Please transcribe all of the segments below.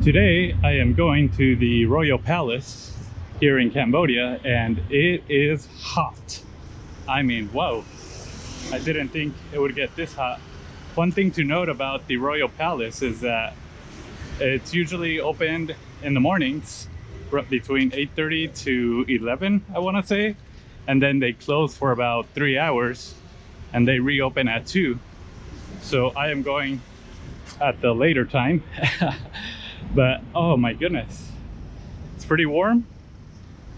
Today I am going to the Royal Palace here in Cambodia, and it is hot. I mean, whoa, I didn't think it would get this hot. One thing to note about the Royal Palace is that it's usually opened in the mornings between 8:30 to 11, I want to say, and then they close for about 3 hours and they reopen at 2. So I am going at the later time. But oh my goodness, it's pretty warm.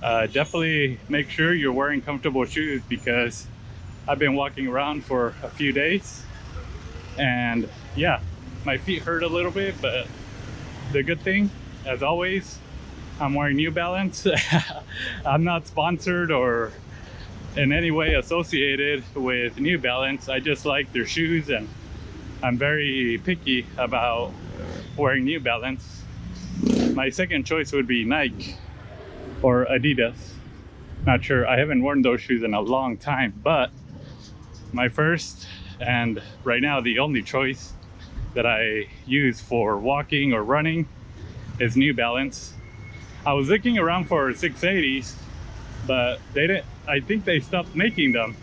Definitely make sure you're wearing comfortable shoes, because I've been walking around for a few days and yeah, my feet hurt a little bit, but the good thing, as always, I'm wearing New Balance. I'm not sponsored or in any way associated with New Balance. I just like their shoes, and I'm very picky about wearing New Balance. My second choice would be Nike or Adidas. Not sure, I haven't worn those shoes in a long time, but my first and right now the only choice that I use for walking or running is New Balance. I was looking around for 680s, but they didn't, I think they stopped making them.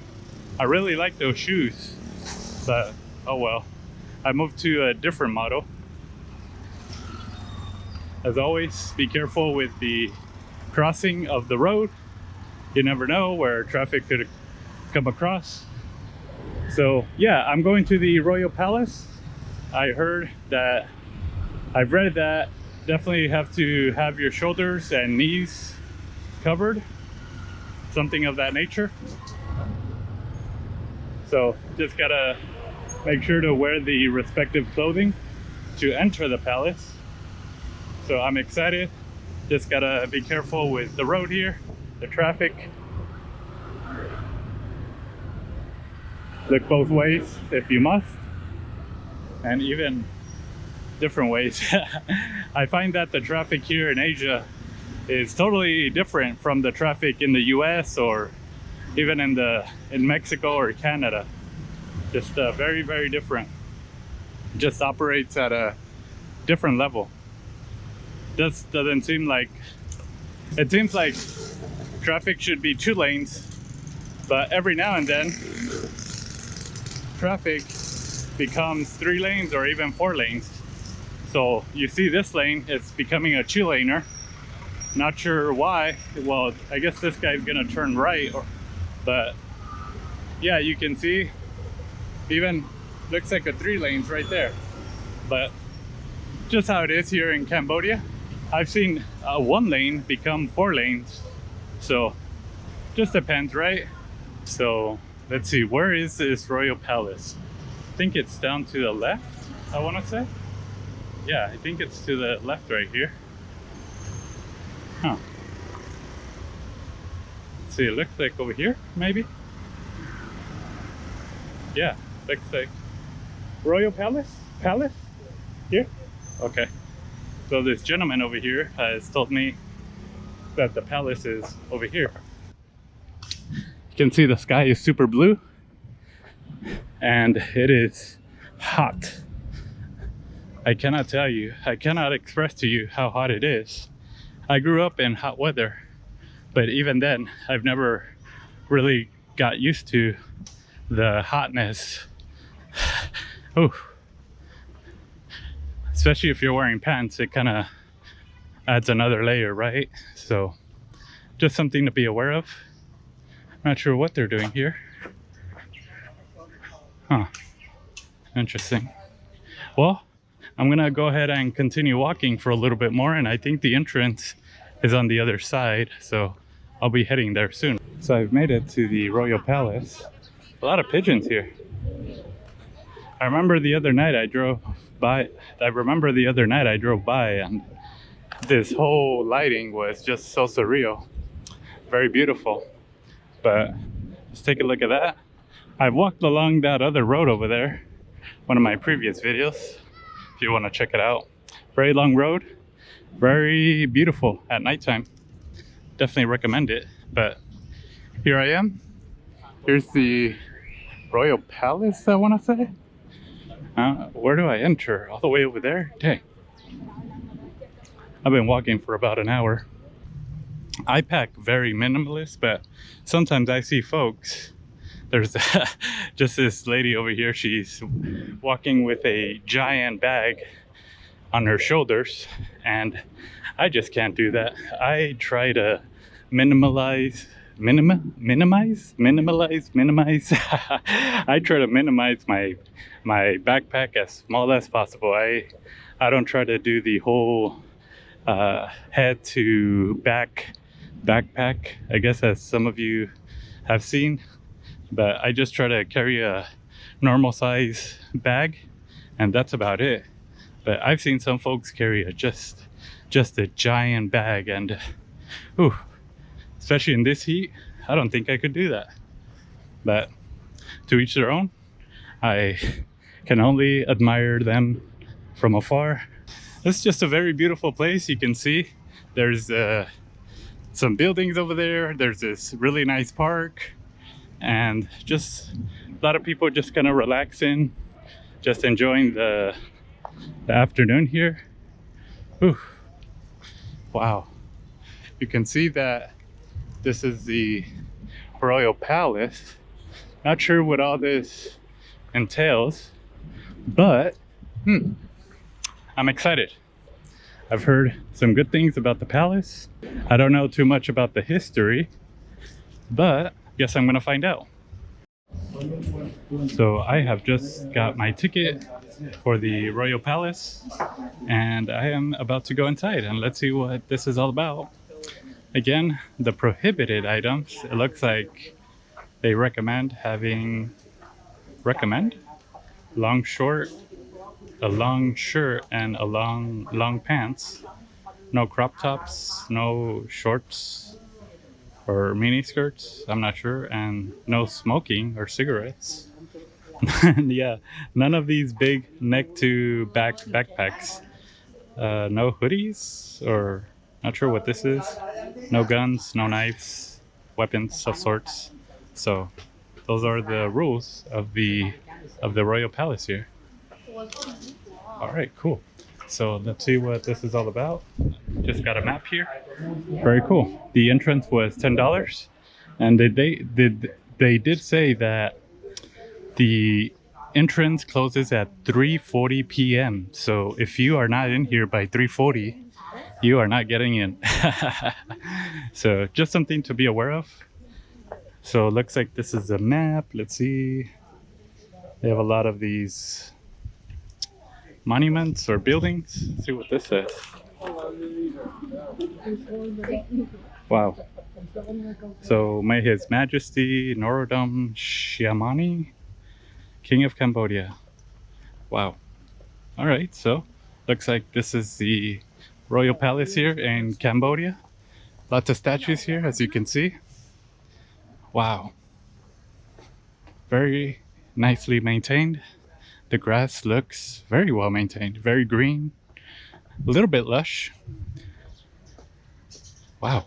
I really like those shoes, but oh well. I moved to a different model. As always, be careful with the crossing of the road. You never know where traffic could come across. So yeah, I'm going to the Royal Palace. I heard that, I've read that definitely have to have your shoulders and knees covered, something of that nature. So just gotta make sure to wear the respective clothing to enter the palace. So I'm excited. Just gotta be careful with the road here, the traffic. Look both ways if you must, and even different ways. I find that the traffic here in Asia is totally different from the traffic in the US or even in Mexico or Canada. Just very, very different. Just operates at a different level. Just doesn't seem like, it seems like traffic should be 2 lanes, but every now and then traffic becomes 3 lanes or even 4 lanes. So you see this lane is becoming a 2-laner. Not sure why. Well, I guess this guy's gonna turn right, but yeah, you can see even looks like a 3 lanes right there. But just how it is here in Cambodia. I've seen 1 lane become 4 lanes. So just depends, right? So let's see, where is this Royal Palace? I think it's down to the left, I want to say. Yeah, I think it's to the left right here. Huh. Let's see, it looks like over here, maybe? Yeah, looks like Royal Palace? Palace? Here? Okay. So this gentleman over here has told me that the palace is over here. You can see the sky is super blue and it is hot. I cannot tell you, I cannot express to you how hot it is. I grew up in hot weather, but even then I've never really got used to the hotness. Oh, especially if you're wearing pants, it kind of adds another layer, right? So just something to be aware of. Not sure what they're doing here. Huh, interesting. Well, I'm gonna go ahead and continue walking for a little bit more, and I think the entrance is on the other side, so I'll be heading there soon. So I've made it to the Royal Palace. A lot of pigeons here. I remember the other night I drove by and this whole lighting was just so surreal. Very beautiful. But let's take a look at that. I've walked along that other road over there, one of my previous videos, if you want to check it out. Very long road, very beautiful at nighttime. Definitely recommend it. But here I am. Here's the Royal Palace, I want to say. Where do I enter? All the way over there? Dang. I've been walking for about an hour. I pack very minimalist, but sometimes I see folks. There's just this lady over here. She's walking with a giant bag on her shoulders, and I just can't do that. I try to minimize. I try to minimize my backpack as small as possible. I don't try to do the whole head to back backpack, I guess, as some of you have seen, but I just try to carry a normal size bag, and that's about it. But I've seen some folks carry just a giant bag, and ooh, especially in this heat, I don't think I could do that. But to each their own. I can only admire them from afar. It's just a very beautiful place. You can see there's some buildings over there. There's this really nice park, and just a lot of people just kind of relaxing, just enjoying the afternoon here. Whew. Wow. You can see that this is the Royal Palace. Not sure what all this entails, but I'm excited. I've heard some good things about the palace. I don't know too much about the history, but guess I'm gonna find out. So I have just got my ticket for the Royal Palace, and I am about to go inside and let's see what this is all about. Again, the prohibited items, it looks like they recommend having long short, a long shirt, and a long pants. No crop tops, no shorts or mini skirts, I'm not sure, and no smoking or cigarettes. And yeah, none of these big neck to back backpacks. No hoodies, or not sure what this is. No guns, no knives, weapons of sorts. So those are the rules of the Royal Palace here. All right, cool. So let's see what this is all about. Just got a map here. Very cool. The entrance was $10, and they did say that the entrance closes at 3:40 p.m. So if you are not in here by 3:40, you are not getting in. So just something to be aware of. So it looks like this is a map. Let's see. They have a lot of these monuments or buildings. Let's see what this says. Wow. So may His Majesty Norodom Sihamoni, King of Cambodia. Wow. All right, so looks like this is the Royal Palace here in Cambodia. Lots of statues here, as you can see. Wow. Very nicely maintained. The grass looks very well maintained, very green, a little bit lush. Wow.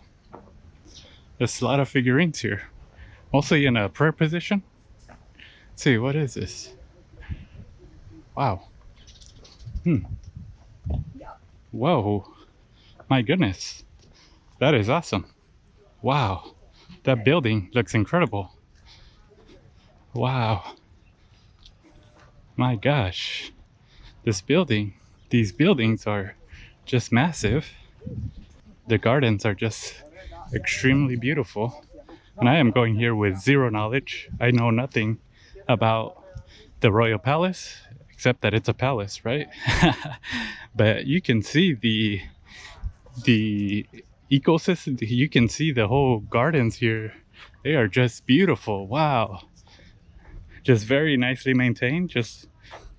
There's a lot of figurines here. Mostly in a prayer position. Let's see, what is this? Wow. Whoa. My goodness. That is awesome. Wow. That building looks incredible. Wow. My gosh. These buildings are just massive. The gardens are just extremely beautiful. And I am going here with zero knowledge. I know nothing about the Royal Palace, except that it's a palace, right? But you can see the ecosystem. You can see the whole gardens here. They are just beautiful. Wow. Just very nicely maintained. Just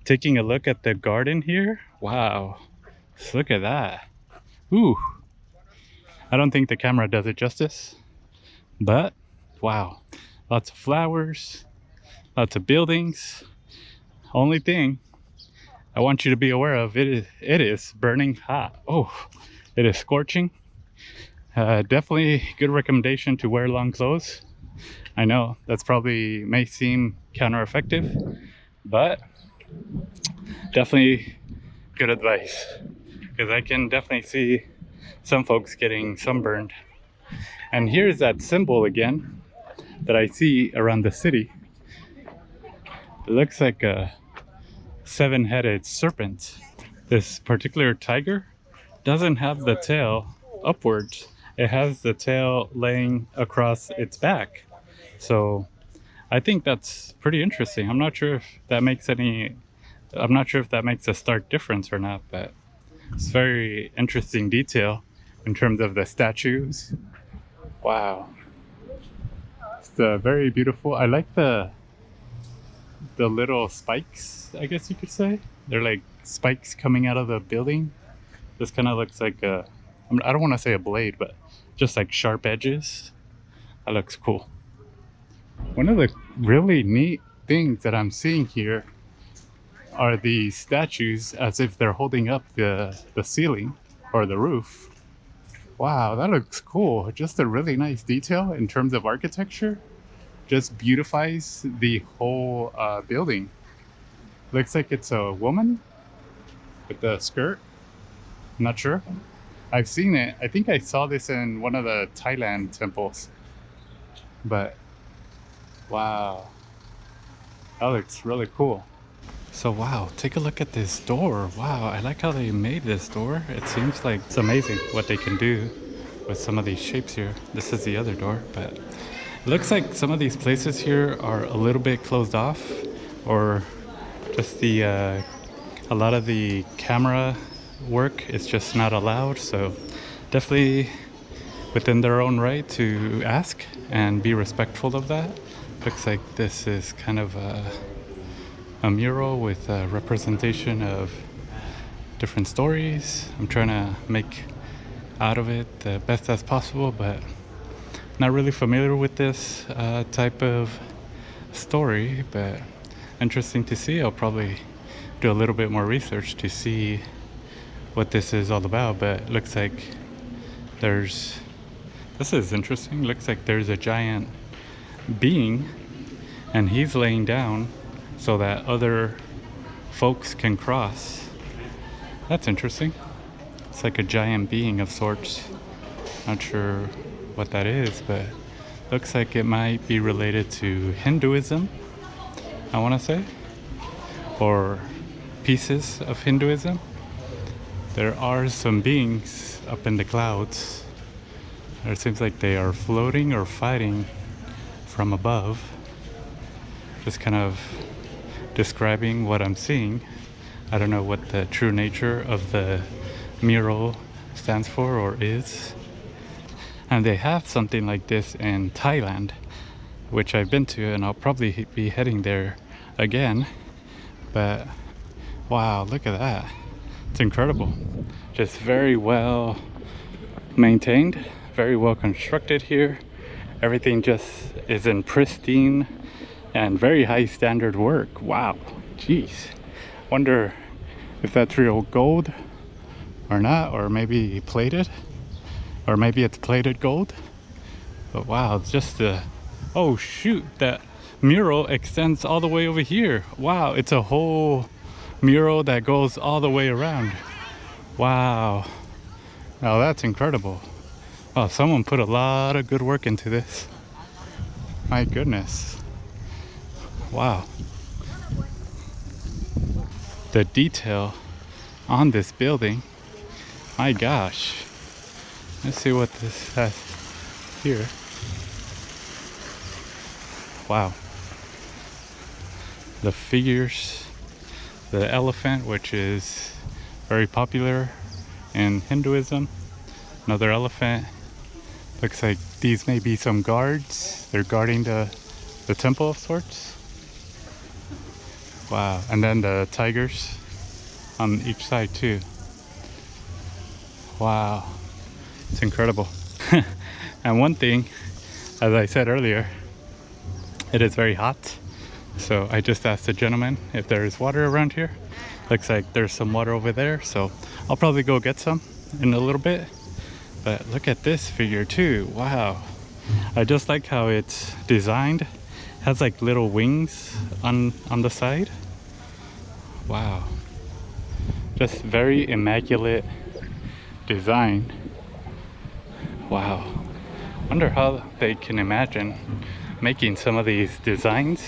taking a look at the garden here. Wow. Just look at that. Ooh. I don't think the camera does it justice, but wow. Lots of flowers, lots of buildings. Only thing I want you to be aware of, it is burning hot. Oh, it is scorching. Definitely good recommendation to wear long clothes. I know that's probably may seem counter-effective, but definitely good advice, because I can definitely see some folks getting sunburned. And here's that symbol again that I see around the city. It looks like a seven-headed serpent. This particular tiger doesn't have the tail upwards. It has the tail laying across its back. So I think that's pretty interesting. I'm not sure if that makes a stark difference or not, but it's very interesting detail in terms of the statues. Wow. It's very beautiful. I like the little spikes, I guess you could say. They're like spikes coming out of the building. This kind of looks like I don't want to say a blade, but just like sharp edges. That looks cool. One of the really neat things that I'm seeing here are the statues as if they're holding up the ceiling or the roof. Wow, that looks cool. Just a really nice detail in terms of architecture. Just beautifies the whole building. Looks like it's a woman with a skirt. I'm not sure. I've seen it. I think I saw this in one of the Thailand temples. But wow, that looks really cool. So wow, take a look at this door. Wow, I like how they made this door. It seems like it's amazing what they can do with some of these shapes here. This is the other door, but it looks like some of these places here are a little bit closed off, or just a lot of the camera work is just not allowed. So definitely within their own right to ask and be respectful of that. Looks like this is kind of a mural with a representation of different stories. I'm trying to make out of it the best as possible, but not really familiar with this type of story, but interesting to see. I'll probably do a little bit more research to see what this is all about, but it looks like this is interesting. Looks like there's a giant being and he's laying down so that other folks can cross. That's interesting. It's like a giant being of sorts. Not sure what that is, but looks like it might be related to Hinduism, I want to say, or pieces of Hinduism. There are some beings up in the clouds. It seems like they are floating or fighting from above. Just kind of describing what I'm seeing. I don't know what the true nature of the mural stands for or is. And they have something like this in Thailand, which I've been to, and I'll probably be heading there again. But wow, look at that. It's incredible. Just very well maintained, very well constructed here. Everything just is in pristine and very high standard work. Wow, jeez. Wonder if that's real gold or not, or maybe plated, or maybe it's plated gold. But wow, it's just oh shoot, that mural extends all the way over here. Wow, it's a whole mural that goes all the way around. Wow, now that's incredible. Wow, someone put a lot of good work into this. My goodness. Wow. The detail on this building, my gosh. Let's see what this has here. Wow. The figures, the elephant, which is very popular in Hinduism. Another elephant. Looks like these may be some guards. They're guarding the temple of sorts. Wow, and then the tigers on each side too. Wow, it's incredible. And one thing, as I said earlier, it is very hot. So I just asked the gentleman if there is water around here. Looks like there's some water over there, so I'll probably go get some in a little bit. But look at this figure too. Wow, I just like how it's designed. It has like little wings on the side. Wow, just very immaculate design. Wow. Wonder how they can imagine making some of these designs.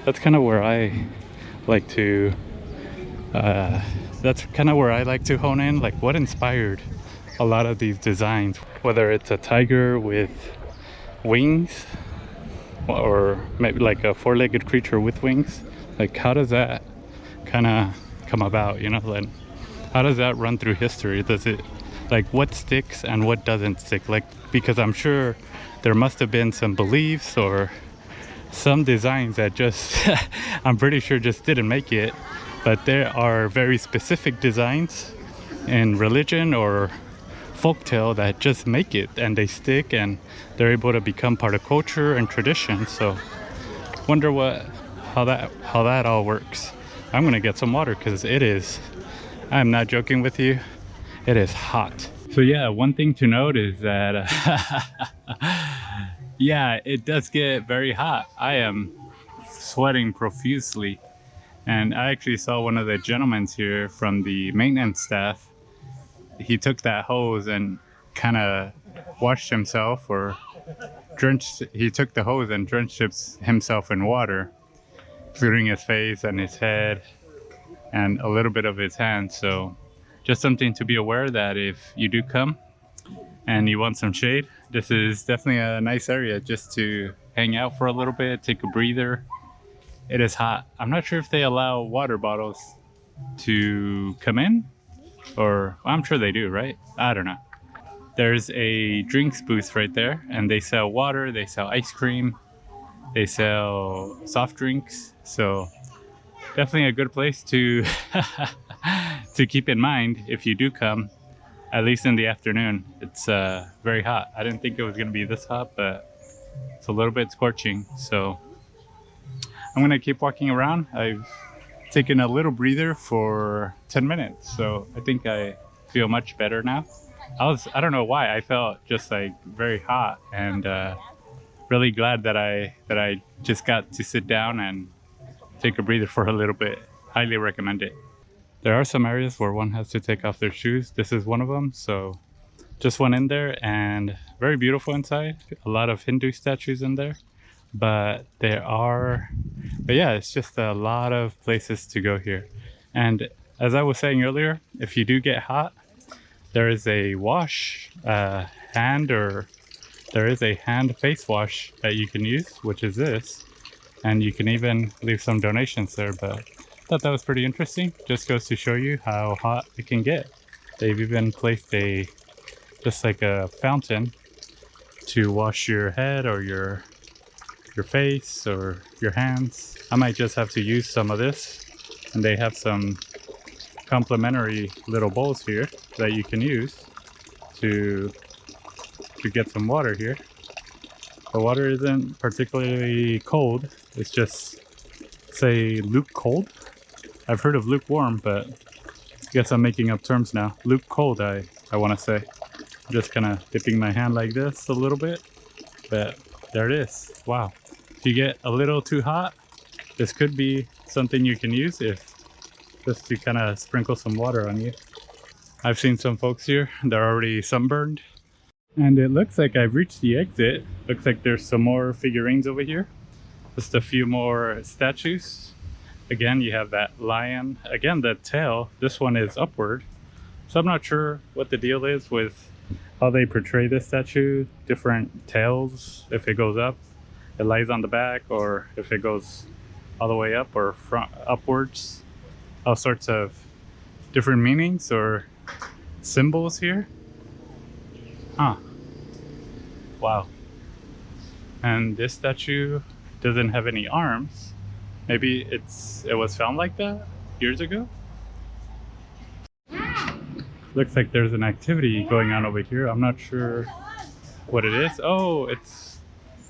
That's kind of where I like to hone in, like what inspired a lot of these designs, whether it's a tiger with wings or maybe like a four-legged creature with wings. Like how does that kind of come about, you know? Like how does that run through history? Does it, like, what sticks and what doesn't stick? Like, because I'm sure there must have been some beliefs or some designs that just I'm pretty sure just didn't make it, but there are very specific designs in religion or folktale that just make it and they stick and they're able to become part of culture and tradition. So wonder how that all works. I'm gonna get some water because I'm not joking with you, it is hot. So yeah, one thing to note is that yeah, it does get very hot. I am sweating profusely, and I actually saw one of the gentlemen here from the maintenance staff. He took that hose and kind of washed himself, or he took the hose and drenched himself in water, including his face and his head and a little bit of his hands. So just something to be aware that if you do come and you want some shade, this is definitely a nice area just to hang out for a little bit, take a breather. It is hot. I'm not sure if they allow water bottles to come in, or I'm sure they do, right? I don't know. There's a drinks booth right there, and they sell water, they sell ice cream, they sell soft drinks. So definitely a good place to to keep in mind if you do come, at least in the afternoon. It's very hot. I didn't think it was going to be this hot, but it's a little bit scorching. So I'm going to keep walking around. I've taken a little breather for 10 minutes, so I think I feel much better now. I don't know why, I felt just like very hot, and really glad that I just got to sit down and take a breather for a little bit. Highly recommend it. There are some areas where one has to take off their shoes. This is one of them, so just went in there, and very beautiful inside. A lot of Hindu statues in there, but yeah, it's just a lot of places to go here. And as I was saying earlier, if you do get hot, there is a hand face wash that you can use, which is this, and you can even leave some donations there. But I thought that was pretty interesting. Just goes to show you how hot it can get. They've even placed just like a fountain to wash your head or your face or your hands. I might just have to use some of this, and they have some complimentary little bowls here that you can use to get some water here. The water isn't particularly cold, it's just, say, luke-cold. I've heard of lukewarm, but I guess I'm making up terms now. Luke-cold, I want to say. I'm just kind of dipping my hand like this a little bit, but there it is. Wow. If you get a little too hot, this could be something you can use, just to kind of sprinkle some water on you. I've seen some folks here, they're already sunburned. And it looks like I've reached the exit. Looks like there's some more figurines over here. Just a few more statues. Again, you have that lion. Again, the tail, this one is upward. So I'm not sure what the deal is with how they portray this statue. Different tails, if it goes up, it lies on the back, or if it goes all the way up or upwards. All sorts of different meanings or symbols here. Huh. Wow. And this statue doesn't have any arms. Maybe it was found like that years ago. Looks like there's an activity going on over here. I'm not sure what it is. Oh,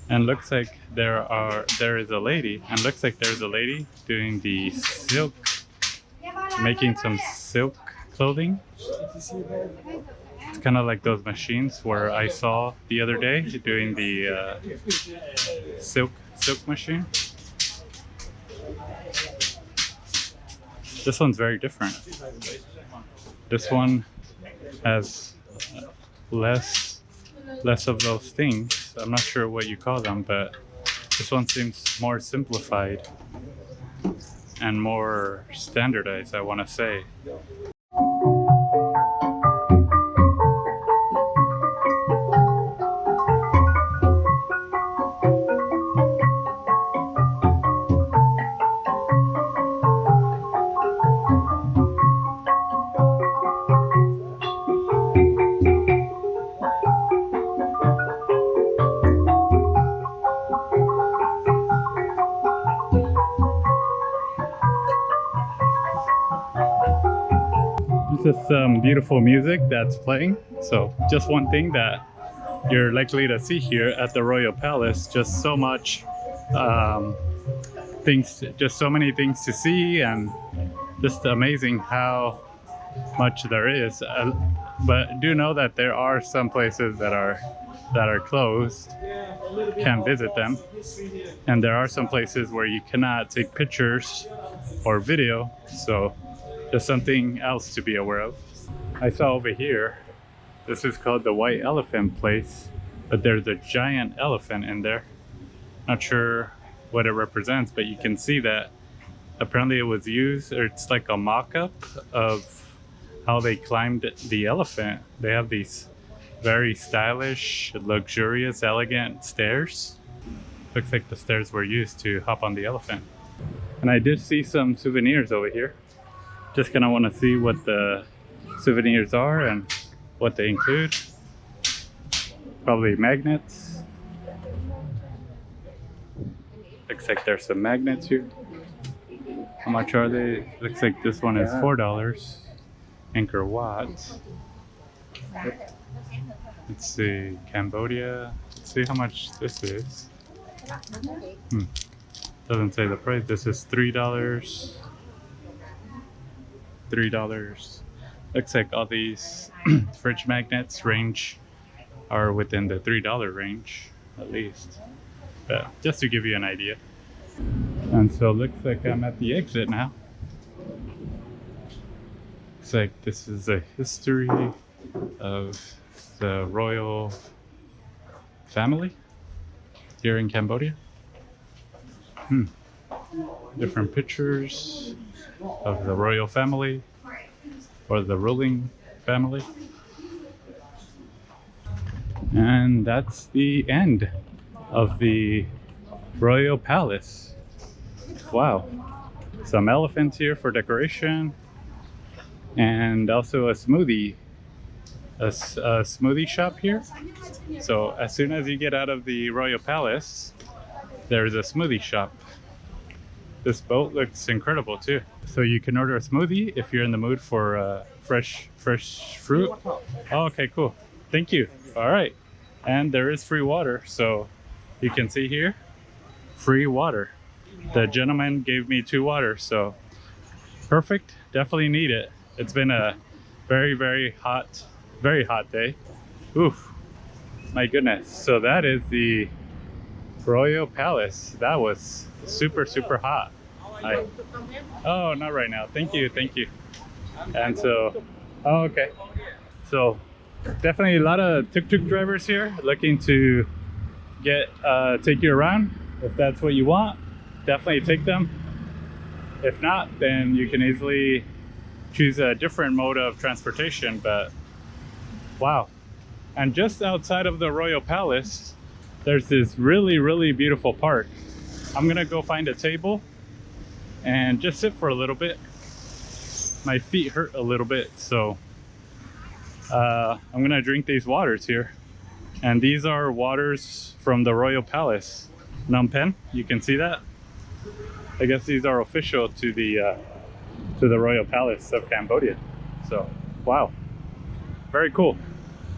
and looks like there is a lady, and looks like there's a lady doing the silk, making some silk clothing. It's kind of like those machines where I saw the other day doing the silk machine. This one's very different. This one has less less of those things. I'm not sure what you call them, but this one seems more simplified and more standardized, I want to say. Just some beautiful music that's playing. So just one thing that you're likely to see here at the Royal Palace, just so much just so many things to see, and just amazing how much there is. But do know that there are some places that are closed, can't visit them, and there are some places where you cannot take pictures or video, so just something else to be aware of. I saw over here, this is called the White Elephant place, but there's a giant elephant in there. Not sure what it represents, but you can see that apparently it was used, or it's like a mock-up of how they climbed the elephant. They have these very stylish, luxurious, elegant stairs. Looks like the stairs were used to hop on the elephant. And I did see some souvenirs over here. Just kind of want to see what the souvenirs are and what they include. Probably magnets. Looks like there's some magnets here. How much are they? Looks like this one is $4. Angkor Wat. Let's see, Cambodia. Let's see how much this is. Doesn't say the price. This is $3. $3. Looks like all these fridge magnets are within the $3 range, at least. But just to give you an idea. And so looks like I'm at the exit now. Looks like this is a history of the royal family here in Cambodia. Different pictures of the royal family or the ruling family. And that's the end of the Royal Palace. Wow. Some elephants here for decoration, and also a smoothie shop here. So as soon as you get out of the Royal Palace, there's a smoothie shop. This boat looks incredible too. So you can order a smoothie if you're in the mood for fresh fruit. Oh, okay, cool. Thank you. All right. And there is free water. So you can see here, free water. The gentleman gave me 2 waters, so perfect. Definitely need it. It's been a very hot day. Oof, my goodness. So that is the Royal Palace. That was super hot. Oh, not right now. Thank you. And so, oh, okay. So definitely a lot of tuk-tuk drivers here looking to take you around. If that's what you want, definitely take them. If not, then you can easily choose a different mode of transportation. But wow. And just outside of the Royal Palace, there's this really beautiful park. I'm gonna go find a table and just sit for a little bit. My feet hurt a little bit, so I'm gonna drink these waters here. And these are waters from the Royal Palace, Phnom Penh. You can see that. I guess these are official to the Royal Palace of Cambodia. So wow, very cool.